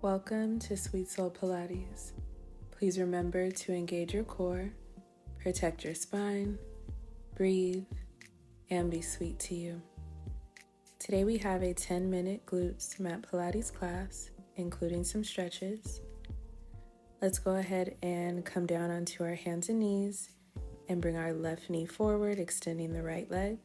Welcome to Sweet Soul Pilates. Please remember to engage your core, protect your spine, breathe, and be sweet to you. Today we have a 10-minute glutes mat Pilates class, including some stretches. Let's go ahead and come down onto our hands and knees and bring our left knee forward, extending the right leg.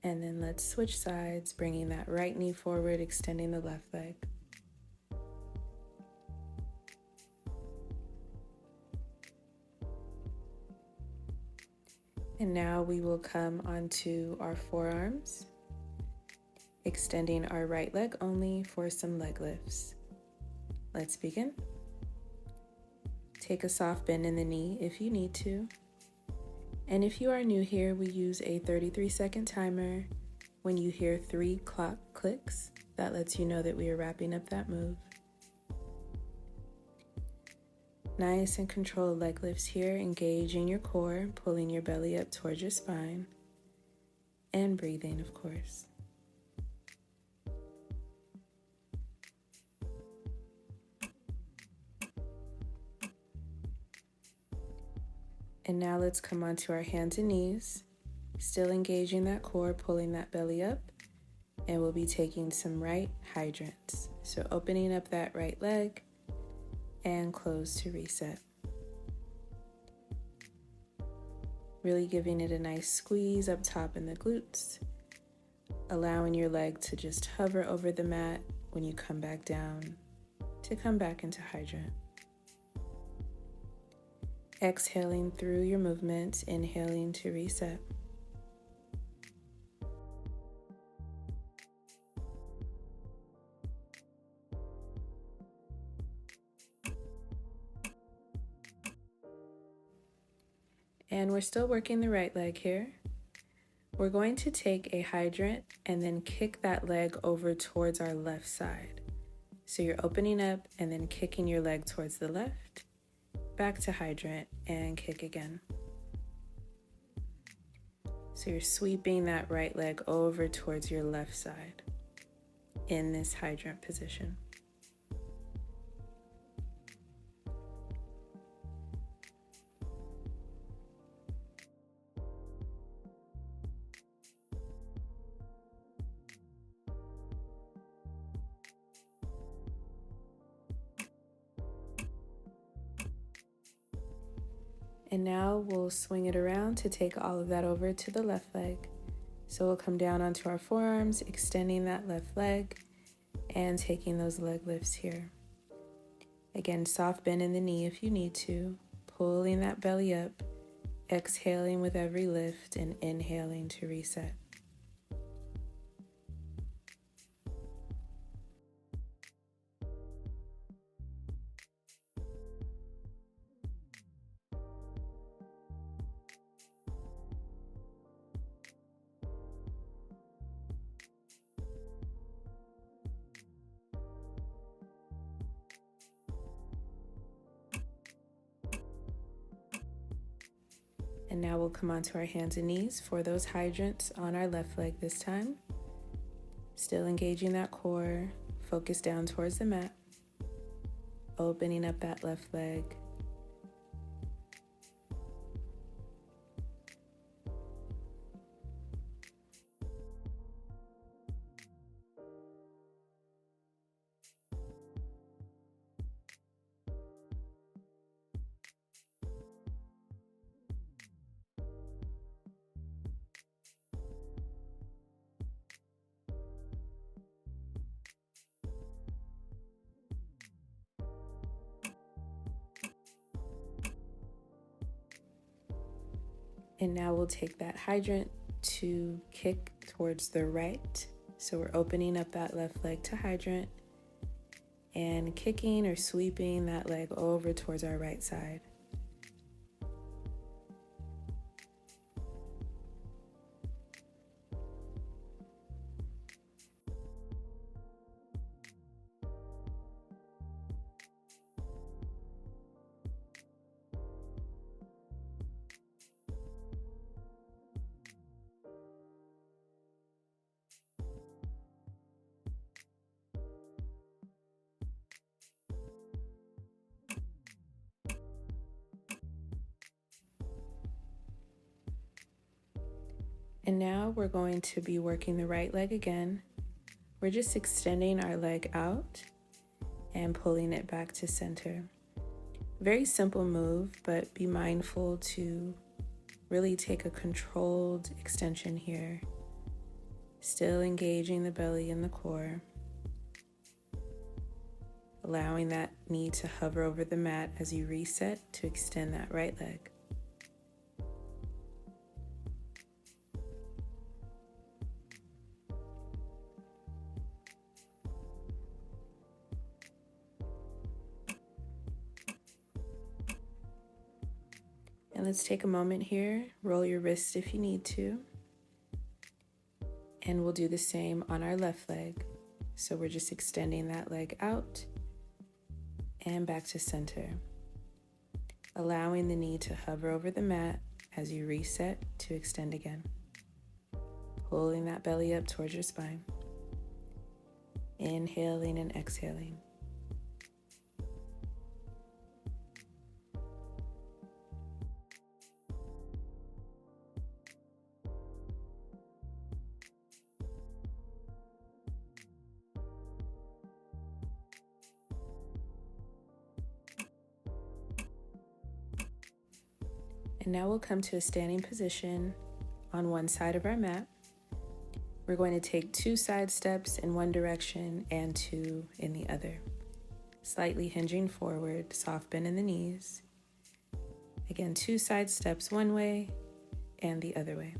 And then let's switch sides, bringing that right knee forward, extending the left leg. And now we will come onto our forearms, extending our right leg only for some leg lifts. Let's begin. Take a soft bend in the knee if you need to. And if you are new here, we use a 33-second timer. When you hear 3 clock clicks, that lets you know that we are wrapping up that move. Nice and controlled leg lifts here, engaging your core, pulling your belly up towards your spine, and breathing, of course. And now let's come onto our hands and knees, still engaging that core, pulling that belly up, and we'll be taking some right hydrants. So opening up that right leg and close to reset. Really giving it a nice squeeze up top in the glutes, allowing your leg to just hover over the mat when you come back down to come back into hydrant. Exhaling through your movements, inhaling to reset. And we're still working the right leg here. We're going to take a hydrant and then kick that leg over towards our left side. So you're opening up and then kicking your leg towards the left, back to hydrant, and kick again. So you're sweeping that right leg over towards your left side in this hydrant position. And now we'll swing it around to take all of that over to the left leg. So we'll come down onto our forearms, extending that left leg and taking those leg lifts here. Again, soft bend in the knee if you need to, pulling that belly up, exhaling with every lift and inhaling to reset. And now we'll come onto our hands and knees for those hydrants on our left leg this time. Still engaging that core, focus down towards the mat, opening up that left leg. And now we'll take that hydrant to kick towards the right. So we're opening up that left leg to hydrant and kicking or sweeping that leg over towards our right side. And now we're going to be working the right leg again. We're just extending our leg out and pulling it back to center. Very simple move, but be mindful to really take a controlled extension here. Still engaging the belly and the core. Allowing that knee to hover over the mat as you reset to extend that right leg. And let's take a moment here, roll your wrists if you need to. And we'll do the same on our left leg. So we're just extending that leg out and back to center. Allowing the knee to hover over the mat as you reset to extend again. Pulling that belly up towards your spine. Inhaling and exhaling. And now we'll come to a standing position on one side of our mat. We're going to take 2 side steps in one direction and 2 in the other. Slightly hinging forward, soft bend in the knees. Again, 2 side steps one way and the other way.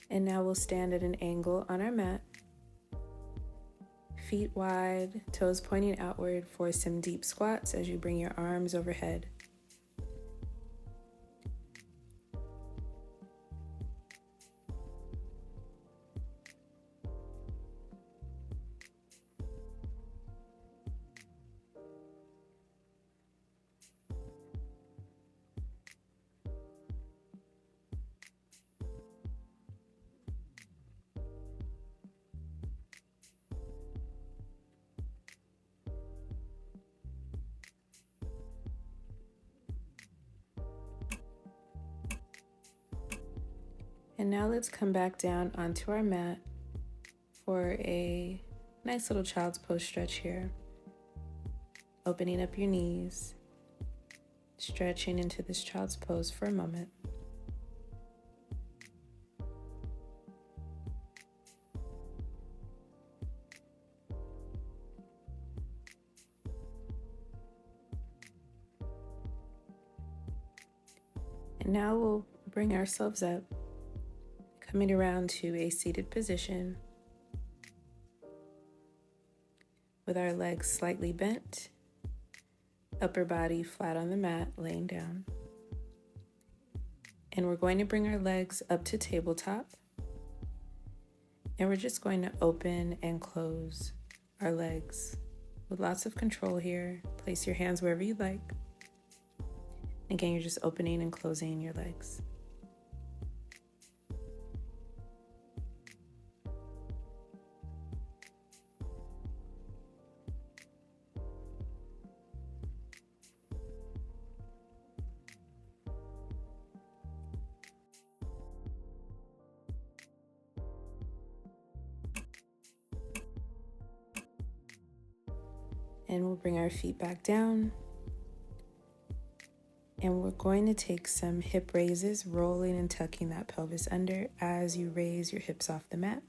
And now we'll stand at an angle on our mat. Feet wide, toes pointing outward for some deep squats as you bring your arms overhead. And now let's come back down onto our mat for a nice little child's pose stretch here. Opening up your knees, stretching into this child's pose for a moment. And now we'll bring ourselves up, coming around to a seated position with our legs slightly bent, upper body flat on the mat, laying down. And we're going to bring our legs up to tabletop. And we're just going to open and close our legs with lots of control here. Place your hands wherever you'd like. Again, you're just opening and closing your legs. And we'll bring our feet back down. And we're going to take some hip raises, rolling and tucking that pelvis under as you raise your hips off the mat.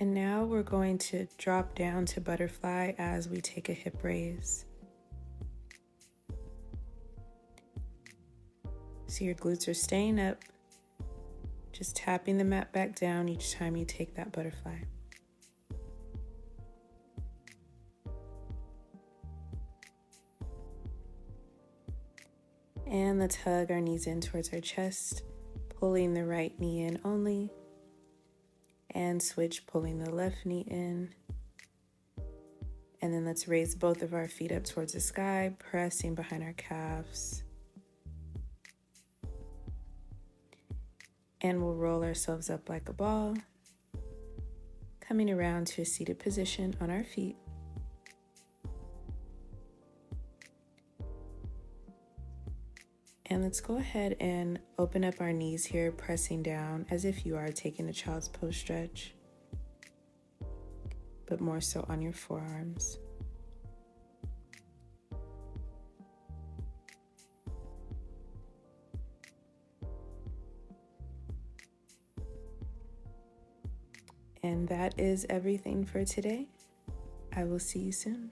And now we're going to drop down to butterfly as we take a hip raise. So your glutes are staying up, just tapping the mat back down each time you take that butterfly. And let's hug our knees in towards our chest, pulling the right knee in only, and switch, pulling the left knee in. And then let's raise both of our feet up towards the sky, pressing behind our calves. And we'll roll ourselves up like a ball, coming around to a seated position on our feet. And let's go ahead and open up our knees here, pressing down as if you are taking a child's pose stretch, but more so on your forearms. And that is everything for today. I will see you soon.